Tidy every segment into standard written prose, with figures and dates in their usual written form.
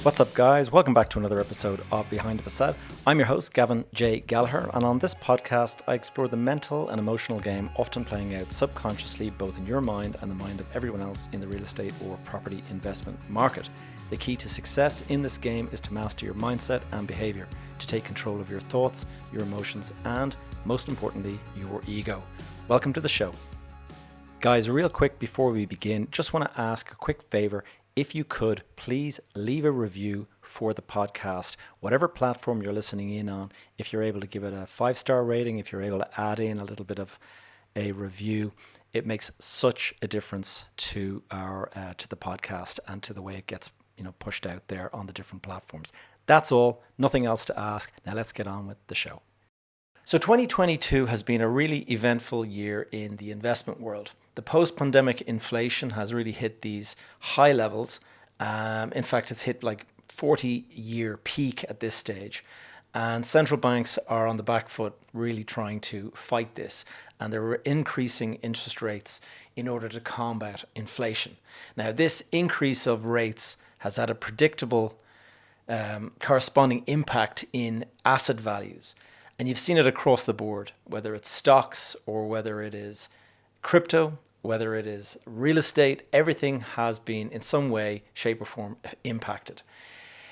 What's up, guys? Welcome back to another episode of Behind the Facade. I'm your host, Gavin J. Gallagher, and on this podcast, I explore the mental and emotional game often playing out subconsciously both in your mind and the mind of everyone else in the real estate or property investment market. The key to success in this game is to master your mindset and behavior, to take control of your thoughts, your emotions, and, most importantly, your ego. Welcome to the show. Guys, real quick before we begin, just want to ask a quick favor. If you could, please leave a review for the podcast, whatever platform you're listening in on. If you're able to give it a 5-star rating, if you're able to add in a little bit of a review, it makes such a difference to our to the podcast and to the way it gets pushed out there on the different platforms. That's all. Nothing else to ask. Now let's get on with the show. So 2022 has been a really eventful year in the investment world. The post-pandemic inflation has really hit these high levels. In fact, it's hit like 40-year peak at this stage. And central banks are on the back foot really trying to fight this. And they're increasing interest rates in order to combat inflation. Now, this increase of rates has had a predictable corresponding impact in asset values. And you've seen it across the board, whether it's stocks or whether it is crypto, whether it is real estate, everything has been in some way, shape or form impacted.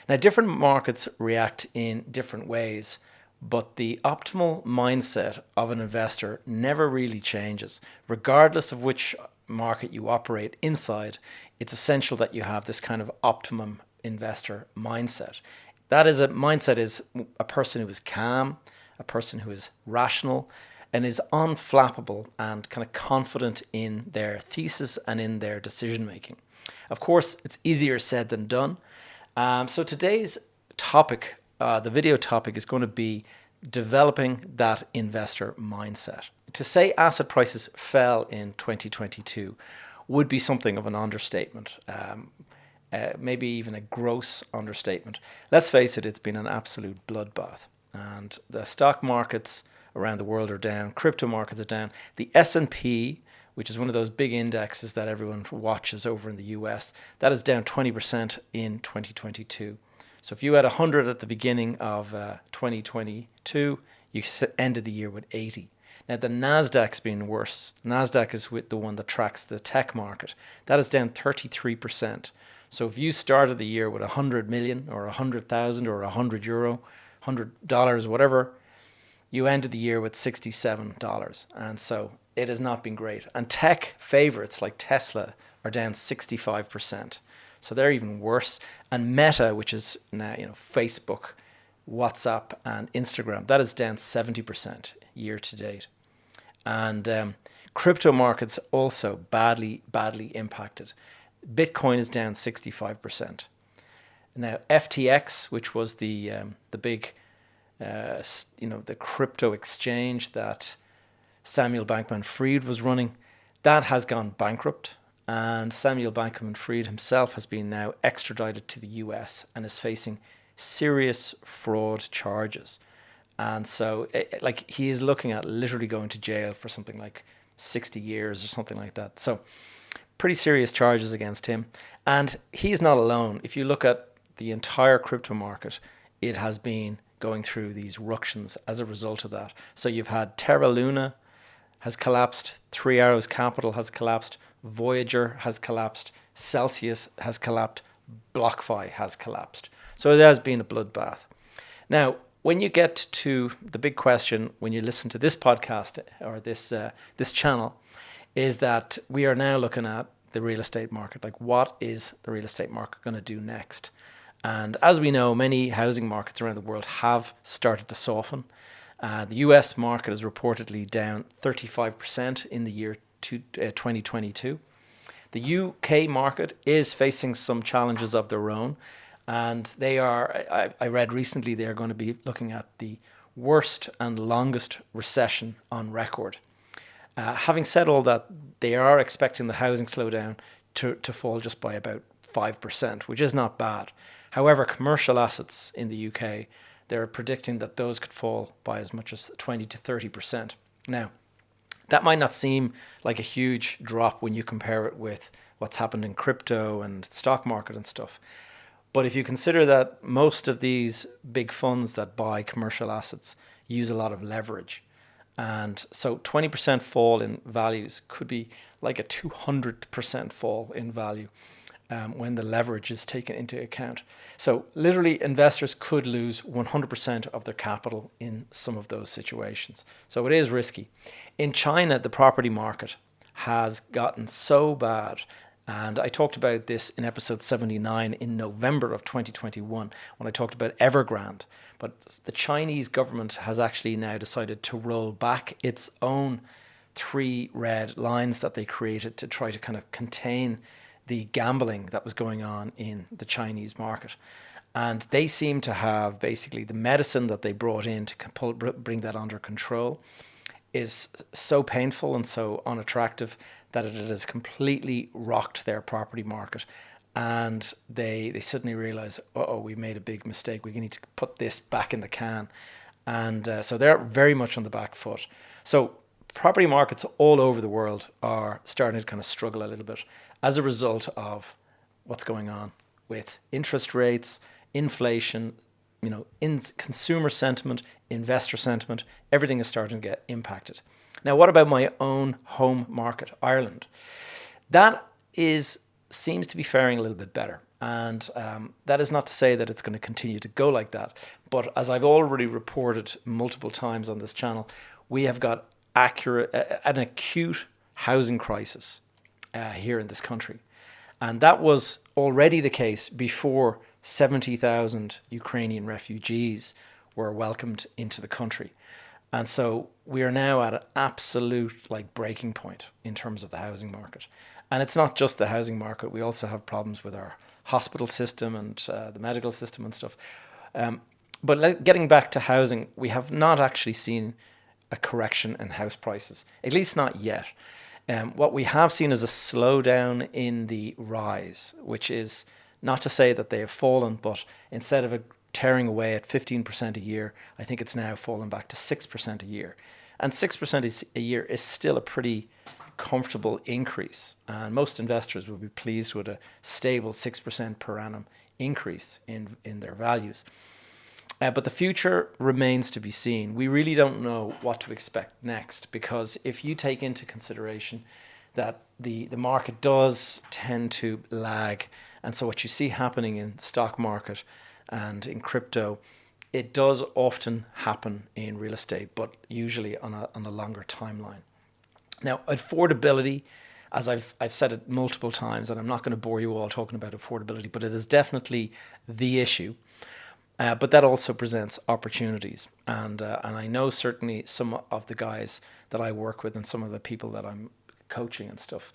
Now, different markets react in different ways, but the optimal mindset of an investor never really changes. Regardless of which market you operate inside, it's essential that you have this kind of optimum investor mindset. That is mindset is a person who is calm, a person who is rational and is unflappable and kind of confident in their thesis and in their decision making. Of course, it's easier said than done. So today's topic, the video topic, is going to be developing that investor mindset. To say asset prices fell in 2022 would be something of an understatement. Maybe even a gross understatement. Let's face it, it's been an absolute bloodbath. And the stock markets around the world are down. Crypto markets are down. The S&P, which is one of those big indexes that everyone watches over in the US, that is down 20% in 2022. So if you had 100 at the beginning of 2022, you ended the year with 80. Now the Nasdaq's been worse. Nasdaq is the one that tracks the tech market. That is down 33%. So if you started the year with 100 million or 100,000 or €100, $100, whatever, you ended the year with $67. And so it has not been great. And tech favorites like Tesla are down 65%. So they're even worse. And Meta, which is now, Facebook, WhatsApp, and Instagram, that is down 70% year to date. And crypto markets also badly impacted. Bitcoin is down 65%. Now, FTX, which was the big, the crypto exchange that Samuel Bankman-Fried was running, that has gone bankrupt. And Samuel Bankman-Fried himself has been now extradited to the US and is facing serious fraud charges. And so, he is looking at literally going to jail for something like 60 years or something like that. So, pretty serious charges against him. And he's not alone. If you look at the entire crypto market, it has been going through these ructions as a result of that. So you've had Terra Luna has collapsed, 3 Arrows Capital has collapsed, Voyager has collapsed, Celsius has collapsed, BlockFi has collapsed. So it has been a bloodbath. Now, when you get to the big question, when you listen to this podcast or this channel, is that we are now looking at the real estate market. Like, what is the real estate market going to do next? And as we know, many housing markets around the world have started to soften. The US market is reportedly down 35% in the year 2022. The UK market is facing some challenges of their own. And they are, I read recently, they are going to be looking at the worst and longest recession on record. Having said all that, they are expecting the housing slowdown to fall just by about 5%, which is not bad. However, commercial assets in the UK, they're predicting that those could fall by as much as 20 to 30%. Now, that might not seem like a huge drop when you compare it with what's happened in crypto and stock market and stuff. But if you consider that most of these big funds that buy commercial assets use a lot of leverage, and so 20% fall in values could be like a 200% fall in value when the leverage is taken into account. So literally investors could lose 100% of their capital in some of those situations. So it is risky. In China, the property market has gotten so bad. And I talked about this in episode 79 in November of 2021 when I talked about Evergrande. But the Chinese government has actually now decided to roll back its own 3 red lines that they created to try to kind of contain the gambling that was going on in the Chinese market. And they seem to have basically the medicine that they brought in to bring that under control is so painful and so unattractive that it has completely rocked their property market. And they suddenly realize, we made a big mistake. We need to put this back in the can. And so they're very much on the back foot. So property markets all over the world are starting to kind of struggle a little bit as a result of what's going on with interest rates, inflation, in consumer sentiment, investor sentiment. Everything is starting to get impacted. Now, what about my own home market, Ireland? That seems to be faring a little bit better. And that is not to say that it's going to continue to go like that. But as I've already reported multiple times on this channel, we have got an acute housing crisis here in this country. And that was already the case before 70,000 Ukrainian refugees were welcomed into the country. And so we are now at an absolute breaking point in terms of the housing market. And it's not just the housing market. We also have problems with our hospital system and the medical system and stuff. But getting back to housing, we have not actually seen a correction in house prices, at least not yet. What we have seen is a slowdown in the rise, which is not to say that they have fallen, but instead of tearing away at 15% a year, I think it's now fallen back to 6% a year. And 6% a year is still a pretty comfortable increase. And most investors will be pleased with a stable 6% per annum increase in their values. But the future remains to be seen. We really don't know what to expect next, because if you take into consideration that the market does tend to lag, and so what you see happening in the stock market and in crypto, it does often happen in real estate, but usually on a longer timeline. Now, affordability, as I've said it multiple times, and I'm not going to bore you all talking about affordability, but it is definitely the issue. But that also presents opportunities. And I know certainly some of the guys that I work with and some of the people that I'm coaching and stuff,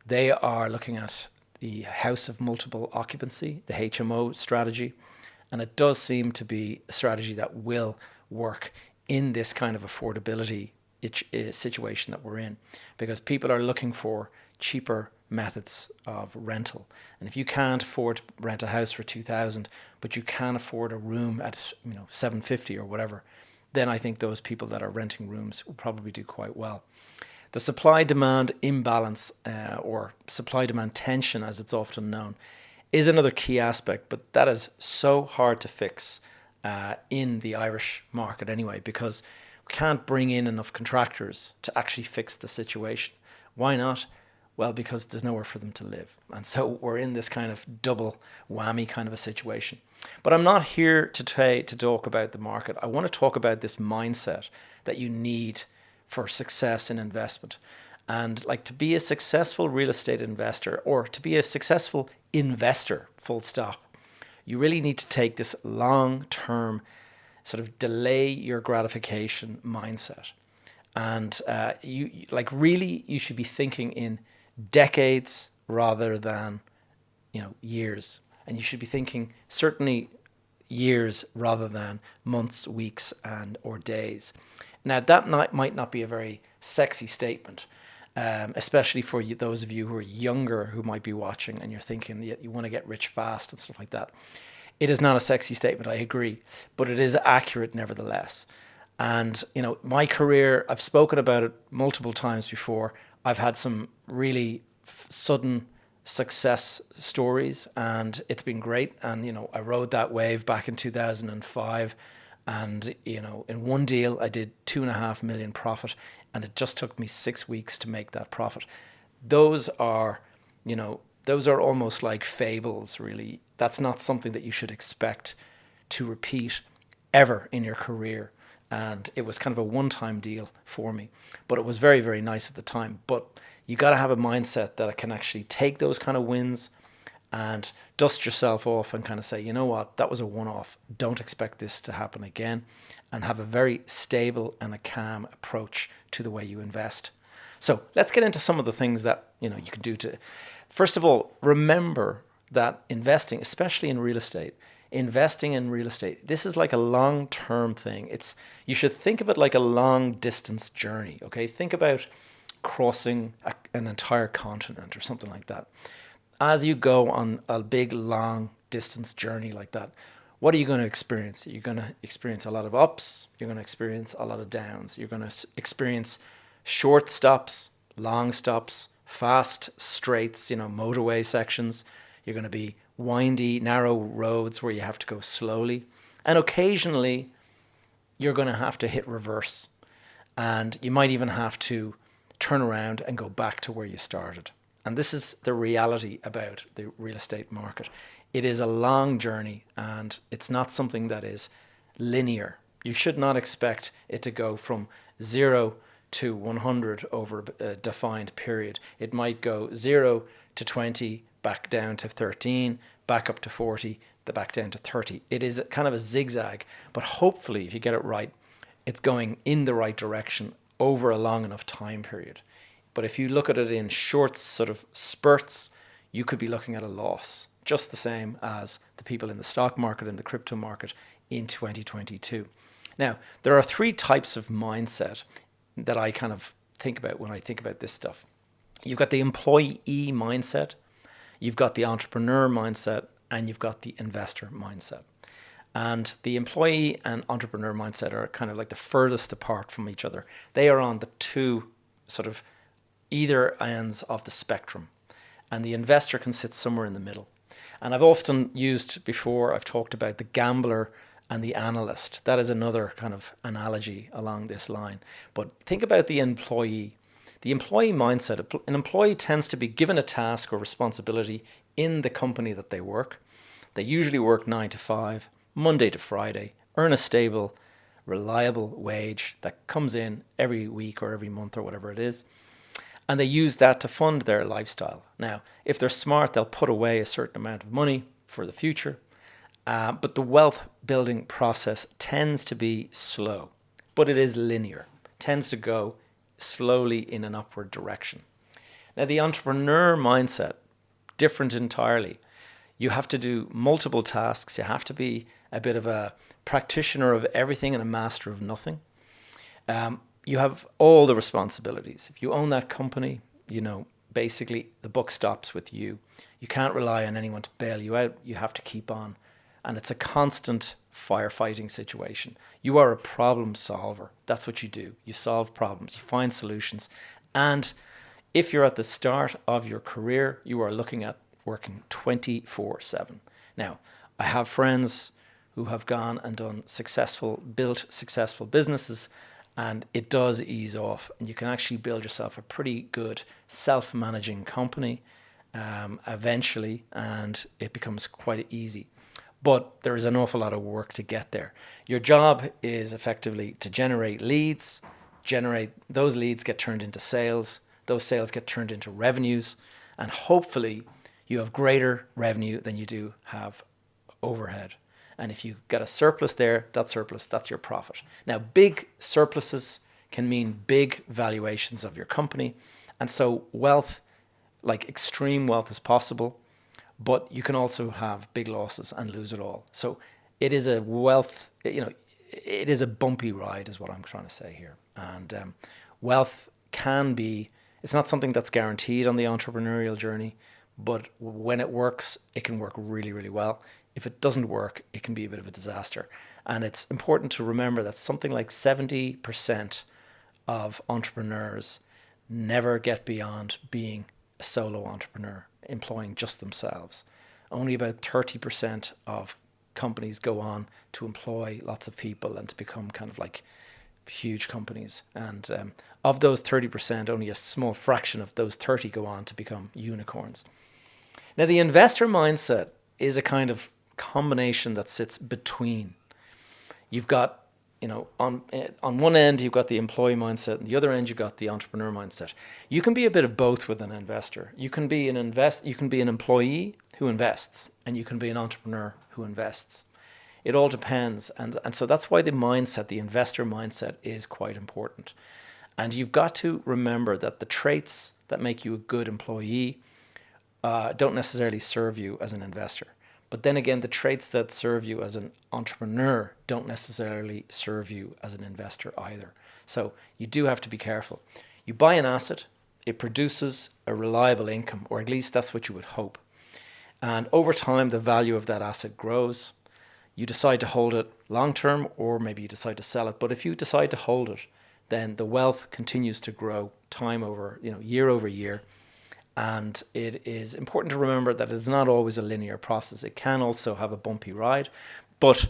they are looking at the house of multiple occupancy, the HMO strategy. And it does seem to be a strategy that will work in this kind of affordability situation that we're in, because people are looking for cheaper methods of rental. And if you can't afford to rent a house for 2,000, but you can afford a room at 750 or whatever, then I think those people that are renting rooms will probably do quite well. The supply-demand imbalance or supply-demand tension, as it's often known, is another key aspect, but that is so hard to fix in the Irish market anyway, because we can't bring in enough contractors to actually fix the situation. Why not? Well, because there's nowhere for them to live. And so we're in this kind of double whammy kind of a situation. But I'm not here to talk about the market. I want to talk about this mindset that you need for success in investment. And to be a successful real estate investor, or to be a successful investor, full stop, you really need to take this long-term sort of delay your gratification mindset. And you should be thinking in decades rather than years, and you should be thinking certainly years rather than months, weeks, or days. Now that might not be a very sexy statement, especially for those of you who are younger who might be watching and you're thinking you want to get rich fast and stuff like that. It is not a sexy statement, I agree, but it is accurate nevertheless. And my career, I've spoken about it multiple times before. I've had some really sudden success stories, and it's been great. And, I rode that wave back in 2005. And, in one deal, I did 2.5 million profit, and it just took me 6 weeks to make that profit. Those are, those are almost like fables, really. That's not something that you should expect to repeat ever in your career. And it was kind of a one-time deal for me, but it was very, very nice at the time. But you got to have a mindset that it can actually take those kind of wins and dust yourself off and kind of say, you know what, that was a one-off. Don't expect this to happen again, and have a very stable and a calm approach to the way you invest. So let's get into some of the things that, you can do to, first of all, remember that investing, especially in real estate, this is like a long-term thing. You should think of it like a long-distance journey, okay? Think about crossing an entire continent or something like that. As you go on a big, long-distance journey like that, what are you going to experience? You're going to experience a lot of ups. You're going to experience a lot of downs. You're going to experience short stops, long stops, fast straights, motorway sections. You're going to be windy, narrow roads where you have to go slowly. And occasionally, you're going to have to hit reverse. And you might even have to turn around and go back to where you started. And this is the reality about the real estate market. It is a long journey, and it's not something that is linear. You should not expect it to go from 0 to 100 over a defined period. It might go 0 to 20, back down to 13, back up to 40, back down to 30. It is kind of a zigzag, but hopefully if you get it right, it's going in the right direction over a long enough time period. But if you look at it in short sort of spurts, you could be looking at a loss, just the same as the people in the stock market and the crypto market in 2022. Now, there are 3 types of mindset that I kind of think about when I think about this stuff. You've got the employee mindset, you've got the entrepreneur mindset, and you've got the investor mindset. And the employee and entrepreneur mindset are kind of like the furthest apart from each other. They are on the 2 sort of either ends of the spectrum, and the investor can sit somewhere in the middle. And I've often used before, I've talked about the gambler and the analyst. That is another kind of analogy along this line. But think about the employee. The employee mindset, an employee tends to be given a task or responsibility in the company that they work. They usually work 9 to 5, Monday to Friday, earn a stable, reliable wage that comes in every week or every month or whatever it is. And they use that to fund their lifestyle. Now, if they're smart, they'll put away a certain amount of money for the future. But the wealth building process tends to be slow, but it is linear, tends to go slowly in an upward direction. Now, the entrepreneur mindset, different entirely. You have to do multiple tasks. You have to be a bit of a practitioner of everything and a master of nothing. You have all the responsibilities. If you own that company, basically the buck stops with you. You can't rely on anyone to bail you out. You have to keep on. And it's a constant firefighting situation. You are a problem solver. That's what you do. You solve problems. You find solutions. And if you're at the start of your career, you are looking at working 24/7. Now, I have friends who have gone and built successful businesses, and it does ease off, and you can actually build yourself a pretty good self-managing company eventually, and it becomes quite easy. But there is an awful lot of work to get there. Your job is effectively to generate leads, those leads get turned into sales, those sales get turned into revenues, and hopefully you have greater revenue than you do have overhead. And if you get a surplus there, that's your profit. Now, big surpluses can mean big valuations of your company. And so wealth, like extreme wealth, is possible, but you can also have big losses and lose it all. So it is a wealth, it is a bumpy ride is what I'm trying to say here. And wealth it's not something that's guaranteed on the entrepreneurial journey, but when it works, it can work really, really well. If it doesn't work, it can be a bit of a disaster. And it's important to remember that something like 70% of entrepreneurs never get beyond being a solo entrepreneur employing just themselves. Only about 30% of companies go on to employ lots of people and to become kind of like huge companies. And of those 30%, only a small fraction of those 30 go on to become unicorns. Now, the investor mindset is a kind of combination that sits between. You've got, on one end, you've got the employee mindset, and the other end, you've got the entrepreneur mindset. You can be a bit of both with an investor. You can be an employee who invests, and you can be an entrepreneur who invests. It all depends. And so that's why the mindset, the investor mindset, is quite important. And you've got to remember that the traits that make you a good employee don't necessarily serve you as an investor. But then again, the traits that serve you as an entrepreneur don't necessarily serve you as an investor either. So you do have to be careful. You buy an asset, it produces a reliable income, or at least that's what you would hope. And over time, the value of that asset grows. You decide to hold it long term, or maybe you decide to sell it. But if you decide to hold it, then the wealth continues to grow year over year. And it is important to remember that it's not always a linear process. It can also have a bumpy ride, but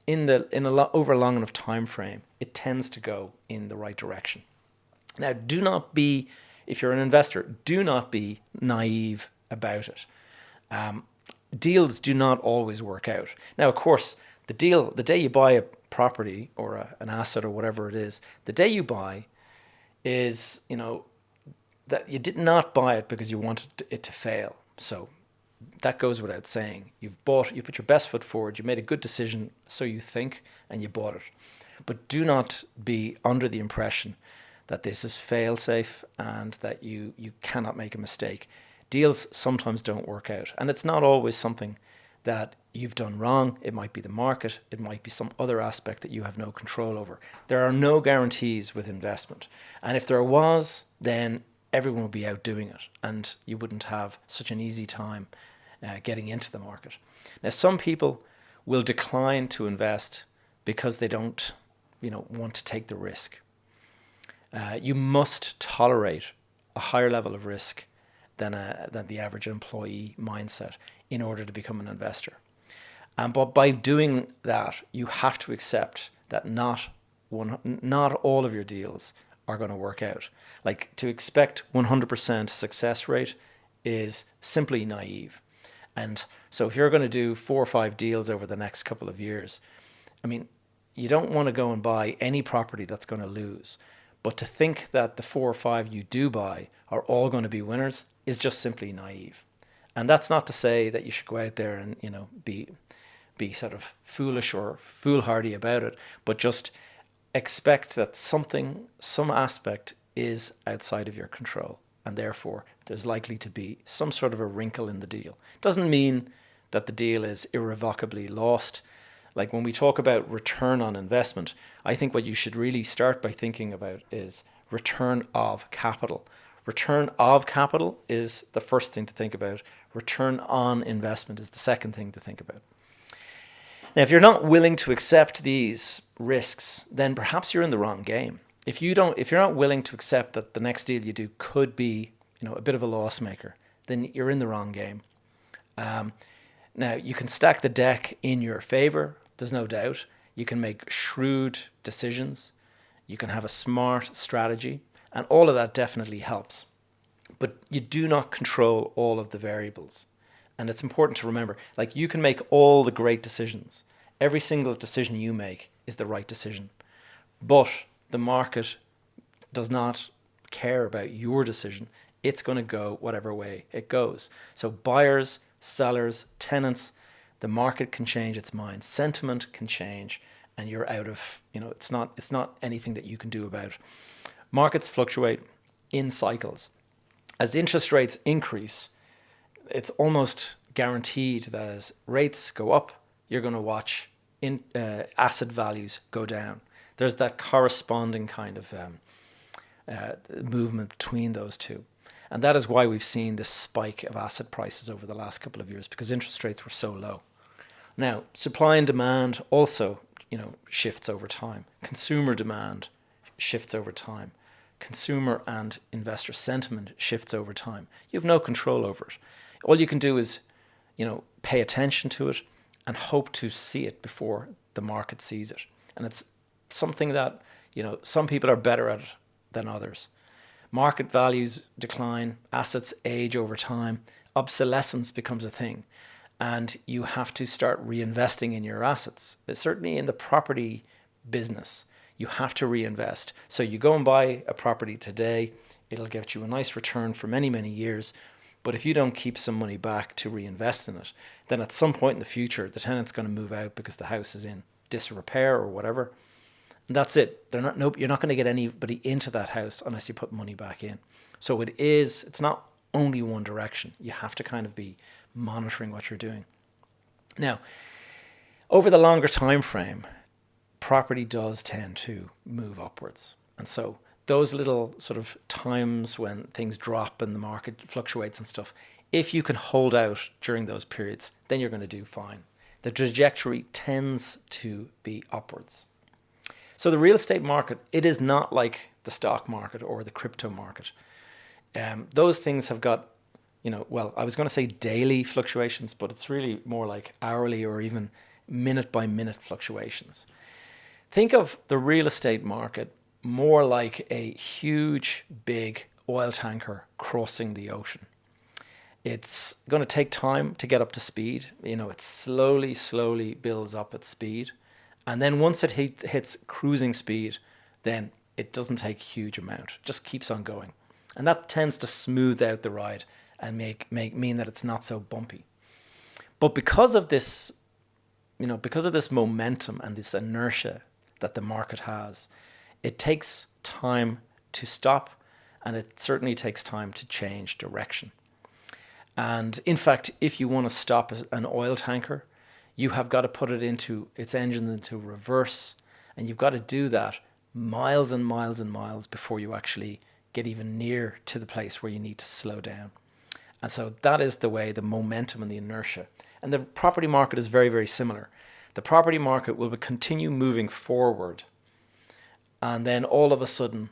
over a long enough time frame, it tends to go in the right direction. Now, if you're an investor, do not be naive about it. Deals do not always work out. Now, of course, the day you buy a property or an asset or whatever it is, the day you buy is, that you did not buy it because you wanted it to fail. So that goes without saying. You put your best foot forward, you made a good decision, so you think, and you bought it. But do not be under the impression that this is fail-safe and that you cannot make a mistake. Deals sometimes don't work out, and it's not always something that you've done wrong. It might be the market, it might be some other aspect that you have no control over. There are no guarantees with investment, and if there was, then everyone would be out doing it, and you wouldn't have such an easy time getting into the market. Now, some people will decline to invest because they don't, want to take the risk. You must tolerate a higher level of risk than the average employee mindset in order to become an investor. But by doing that, you have to accept that not all of your deals are going to work out. Like, to expect 100% success rate is simply naive. And so if you're going to do 4 or 5 deals over the next couple of years, you don't want to go and buy any property that's going to lose. But to think that the 4 or 5 you do buy are all going to be winners is just simply naive. And that's not to say that you should go out there and, be sort of foolish or foolhardy about it, but just expect that some aspect is outside of your control, and therefore there's likely to be some sort of a wrinkle in the deal. It doesn't mean that the deal is irrevocably lost. Like, when we talk about return on investment, I think what you should really start by thinking about is return of capital. Return of capital is the first thing to think about. Return on investment is the second thing to think about. Now, if you're not willing to accept these risks, then perhaps you're in the wrong game. If you're not willing to accept that the next deal you do could be, a bit of a loss maker, then you're in the wrong game. Now, you can stack the deck in your favor. There's no doubt. You can make shrewd decisions. You can have a smart strategy, and all of that definitely helps. But you do not control all of the variables. And it's important to remember, you can make all the great decisions. Every single decision you make is the right decision. But the market does not care about your decision. It's going to go whatever way it goes. So buyers, sellers, tenants, the market can change its mind. Sentiment can change, and you're out of, it's not anything that you can do about it. Markets fluctuate in cycles. As interest rates increase, it's almost guaranteed that as rates go up, you're going to watch asset values go down. There's that corresponding kind of movement between those two. And that is why we've seen this spike of asset prices over the last couple of years, because interest rates were so low. Now, supply and demand also, shifts over time. Consumer demand shifts over time. Consumer and investor sentiment shifts over time. You have no control over it. All you can do is, pay attention to it and hope to see it before the market sees it. And it's something that, some people are better at it than others. Market values decline, assets age over time, obsolescence becomes a thing, and you have to start reinvesting in your assets. Certainly in the property business, you have to reinvest. So you go and buy a property today, it'll get you a nice return for many, many years. But if you don't keep some money back to reinvest in it, then at some point in the future, the tenant's going to move out because the house is in disrepair or whatever. And that's it. You're not going to get anybody into that house unless you put money back in. So it's not only one direction. You have to kind of be monitoring what you're doing. Now, over the longer time frame, property does tend to move upwards. And so those little sort of times when things drop and the market fluctuates and stuff, if you can hold out during those periods, then you're going to do fine. The trajectory tends to be upwards. So the real estate market, it is not like the stock market or the crypto market. Those things have got, I was going to say daily fluctuations, but it's really more like hourly or even minute by minute fluctuations. Think of the real estate market more like a huge, big oil tanker crossing the ocean. It's going to take time to get up to speed. It slowly builds up its speed. And then once it hits cruising speed, then it doesn't take a huge amount. It just keeps on going. And that tends to smooth out the ride and mean that it's not so bumpy. But because of this momentum and this inertia that the market has, it takes time to stop, and it certainly takes time to change direction. And in fact, if you want to stop an oil tanker, you have got to put its engines into reverse, and you've got to do that miles and miles and miles before you actually get even near to the place where you need to slow down. And so that is the way, the momentum and the inertia. And the property market is very, very similar. The property market will continue moving forward, and then all of a sudden,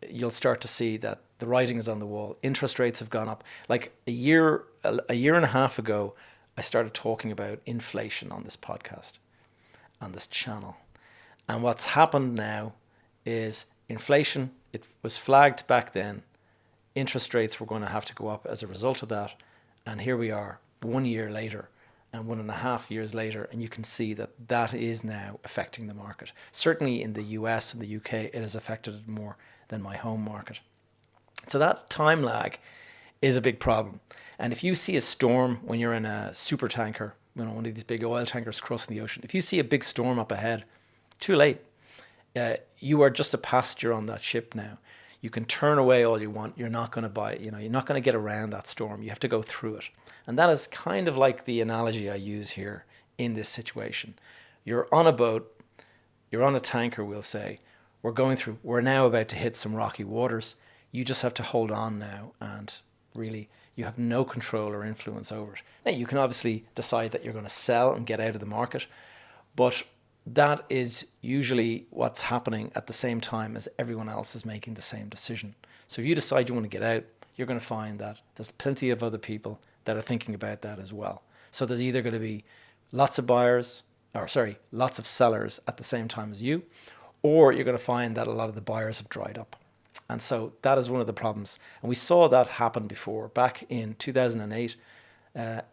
you'll start to see that the writing is on the wall. Interest rates have gone up. Like a year and a half ago, I started talking about inflation on this podcast, on this channel. And what's happened now is inflation, it was flagged back then. Interest rates were going to have to go up as a result of that. And here we are 1 year later and 1.5 years later, and you can see that is now affecting the market. Certainly in the US and the UK, it has affected it more than my home market. So that time lag is a big problem. And if you see a storm when you're in a super tanker, one of these big oil tankers crossing the ocean, if you see a big storm up ahead, too late. You are just a passenger on that ship now. You can turn away all you want. You're not going to buy it. You're not going to get around that storm. You have to go through it. And that is kind of like the analogy I use here in this situation. You're on a boat. You're on a tanker, we'll say. We're now about to hit some rocky waters. You just have to hold on now, and really you have no control or influence over it. Now, you can obviously decide that you're going to sell and get out of the market, but that is usually what's happening at the same time as everyone else is making the same decision. So if you decide you want to get out, you're going to find that there's plenty of other people that are thinking about that as well. So there's either going to be lots of sellers at the same time as you, or you're going to find that a lot of the buyers have dried up. And so that is one of the problems. And we saw that happen before. Back in 2008,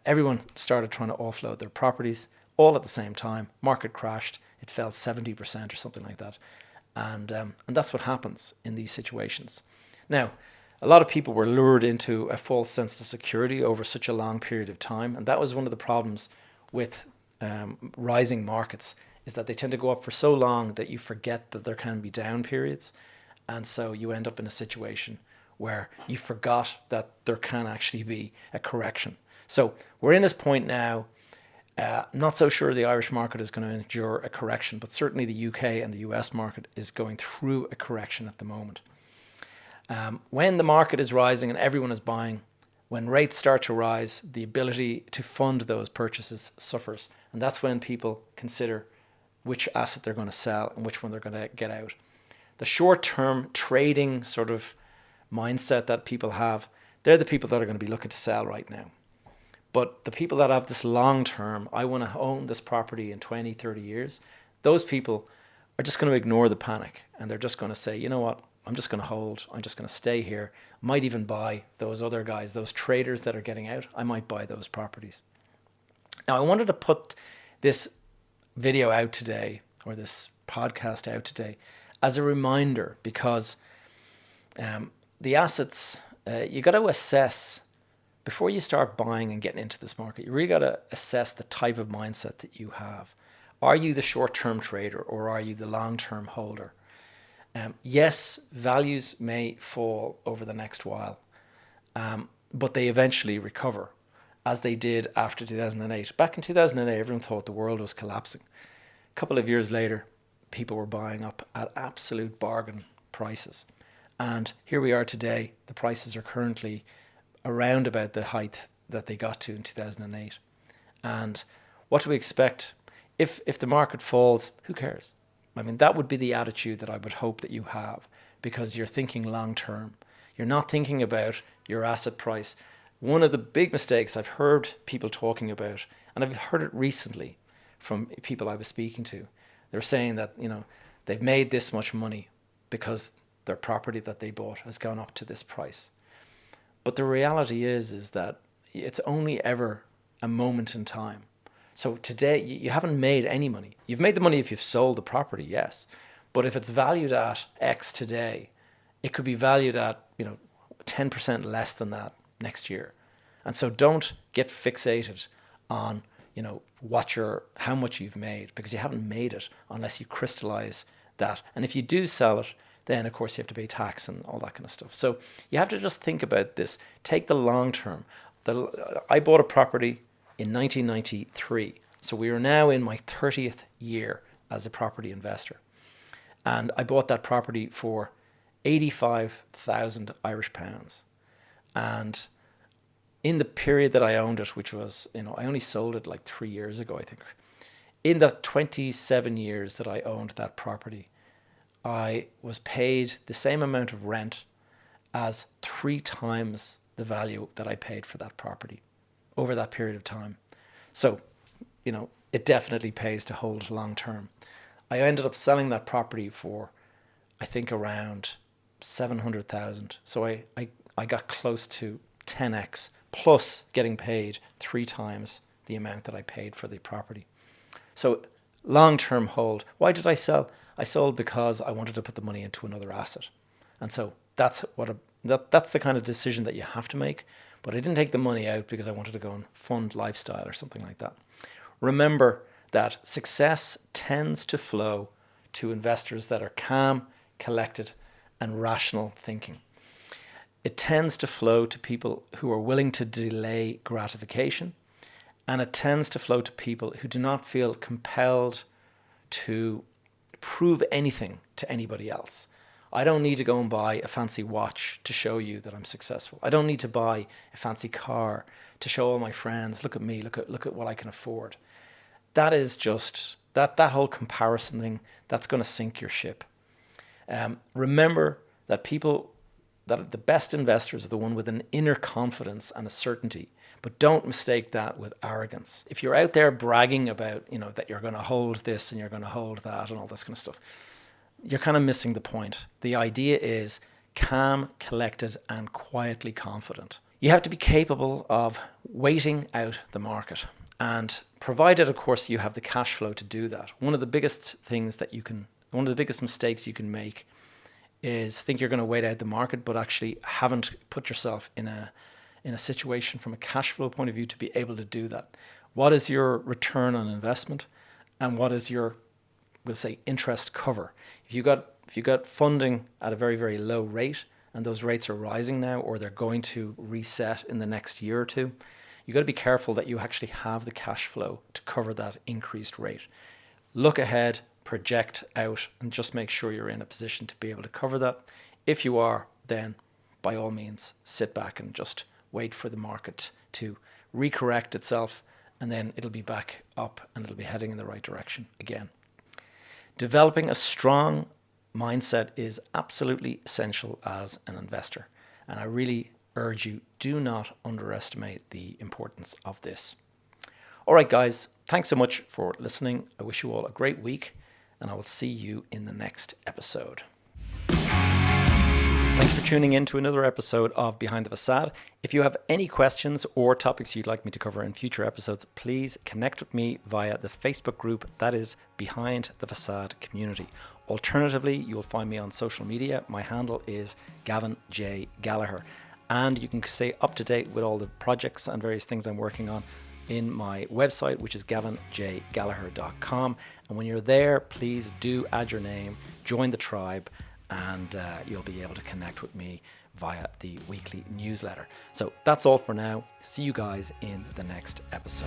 everyone started trying to offload their properties all at the same time. Market crashed. It fell 70% or something like that. And that's what happens in these situations. Now, a lot of people were lured into a false sense of security over such a long period of time. And that was one of the problems with rising markets, is that they tend to go up for so long that you forget that there can be down periods. And so you end up in a situation where you forgot that there can actually be a correction. So we're in this point now. Not so sure the Irish market is going to endure a correction, but certainly the UK and the US market is going through a correction at the moment. When the market is rising and everyone is buying, when rates start to rise, the ability to fund those purchases suffers. And that's when people consider which asset they're going to sell and which one they're going to get out. The short-term trading sort of mindset that people have, they're the people that are going to be looking to sell right now. But the people that have this long term, I want to own this property in 20, 30 years, those people are just going to ignore the panic, and they're just going to say, you know what, I'm just going to hold, I'm just going to stay here. Might even buy those other guys, those traders that are getting out, I might buy those properties. Now, I wanted to put this video out today, or this podcast out today, as a reminder, because the assets, you got to assess before you start buying and getting into this market. You really got to assess the type of mindset that you have. Are you the short-term trader, or are you the long-term holder? Yes, values may fall over the next while, but they eventually recover, as they did after 2008. Back in 2008, everyone thought the world was collapsing. A couple of years later, people were buying up at absolute bargain prices. And here we are today. The prices are currently around about the height that they got to in 2008. And what do we expect? If the market falls, who cares? I mean, that would be the attitude that I would hope that you have, because you're thinking long term. You're not thinking about your asset price. One of the big mistakes I've heard people talking about, and I've heard it recently from people I was speaking to, they're saying that, they've made this much money because their property that they bought has gone up to this price. But the reality is that it's only ever a moment in time. So today, you haven't made any money. You've made the money if you've sold the property, yes. But if it's valued at X today, it could be valued at 10% less than that next year. And so don't get fixated on how much you've made, because you haven't made it unless you crystallize that. And if you do sell it, then of course you have to pay tax and all that kind of stuff. So you have to just think about this. Take the long term. I bought a property in 1993. So we are now in my 30th year as a property investor. And I bought that property for 85,000 Irish pounds. And in the period that I owned it, which was, I only sold it like 3 years ago, I think. In the 27 years that I owned that property, I was paid the same amount of rent as 3 times the value that I paid for that property over that period of time. So, it definitely pays to hold long term. I ended up selling that property for, I think, around 700,000. So I got close to 10x, plus getting paid 3 times the amount that I paid for the property. So long-term hold. Why did I sell? I sold because I wanted to put the money into another asset. And so that's the kind of decision that you have to make. But I didn't take the money out because I wanted to go and fund lifestyle or something like that. Remember that success tends to flow to investors that are calm, collected, and rational thinking. It tends to flow to people who are willing to delay gratification, and it tends to flow to people who do not feel compelled to prove anything to anybody else. I don't need to go and buy a fancy watch to show you that I'm successful. I don't need to buy a fancy car to show all my friends, look at me, look at what I can afford. That is just, that whole comparison thing, that's going to sink your ship. Remember that the best investors are the one with an inner confidence and a certainty, but don't mistake that with arrogance. If you're out there bragging about, that you're going to hold this and you're going to hold that and all this kind of stuff, you're kind of missing the point. The idea is calm, collected, and quietly confident. You have to be capable of waiting out the market, and provided, of course, you have the cash flow to do that. One of the biggest mistakes you can make is think you're going to wait out the market, but actually haven't put yourself in a situation from a cash flow point of view to be able to do that. What is your return on investment, and what is your, we'll say, interest cover? If you got funding at a very, very low rate, and those rates are rising now, or they're going to reset in the next year or two, you got to be careful that you actually have the cash flow to cover that increased rate. Look ahead, project out, and just make sure you're in a position to be able to cover that. If you are, then by all means, sit back and just wait for the market to recorrect itself, and then it'll be back up and it'll be heading in the right direction again. Developing a strong mindset is absolutely essential as an investor. And I really urge you, do not underestimate the importance of this. All right, guys, thanks so much for listening. I wish you all a great week, and I will see you in the next episode. Thanks for tuning in to another episode of Behind the Facade. If you have any questions or topics you'd like me to cover in future episodes, please connect with me via the Facebook group that is Behind the Facade Community. Alternatively, you'll find me on social media. My handle is Gavin J. Gallagher. And you can stay up to date with all the projects and various things I'm working on in my website, which is gavinjgallagher.com. And when you're there, please do add your name, join the tribe, and you'll be able to connect with me via the weekly newsletter. So that's all for now. See you guys in the next episode.